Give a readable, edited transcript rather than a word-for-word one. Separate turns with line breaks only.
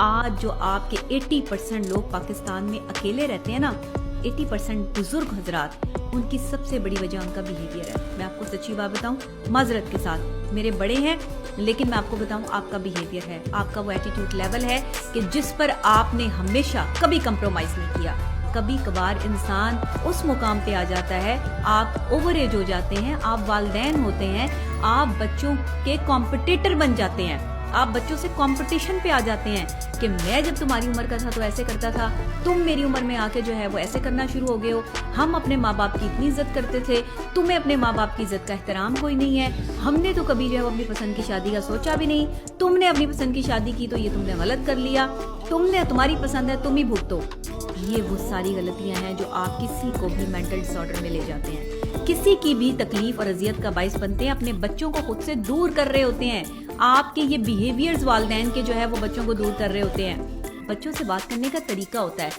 آج جو آپ کے 80% لوگ پاکستان میں اکیلے رہتے ہیں نا، 80% بزرگ حضرات، ان کی سب سے بڑی وجہ ان کا بیہیویئر ہے۔ میں آپ کو سچی بات بتاؤں، معذرت کے ساتھ، میرے بڑے ہیں لیکن میں آپ کو بتاؤں، آپ کا بیہیویئر ہے، آپ کا وہ ایٹیٹیوڈ لیول ہے کہ جس پر آپ نے ہمیشہ کبھی کمپرومائز نہیں کیا۔ کبھی کبھار انسان اس مقام پہ آ جاتا ہے، آپ اوور ایج ہو جاتے ہیں، آپ والدین ہوتے ہیں، آپ بچوں کے کمپٹیٹر بن جاتے ہیں، آپ بچوں سے کمپٹیشن پہ آ جاتے ہیں کہ میں جب تمہاری عمر کا تھا تو ایسے کرتا تھا، تم میری عمر میں آ کے جو ہے وہ ایسے کرنا شروع ہو گئے ہو، ہم اپنے ماں باپ کی اتنی عزت کرتے تھے، تمہیں اپنے ماں باپ کی عزت کا احترام کوئی نہیں ہے، ہم نے تو کبھی جو ہے اپنی پسند کی شادی کا سوچا بھی نہیں، تم نے اپنی پسند کی شادی کی تو یہ تم نے غلط کر لیا، تمہاری پسند ہے تم ہی بھگتو۔ یہ وہ ساری غلطیاں ہیں جو آپ کسی کو بھی مینٹل ڈس آرڈر میں لے جاتے ہیں، کسی کی بھی تکلیف اور اذیت کا باعث بنتے ہیں، اپنے بچوں کو خود سے دور کر رہے ہوتے ہیں۔ آپ کے یہ بیہیویئرز والدین کے جو ہے وہ بچوں کو دور کر رہے ہوتے ہیں۔ بچوں سے بات کرنے کا طریقہ ہوتا ہے،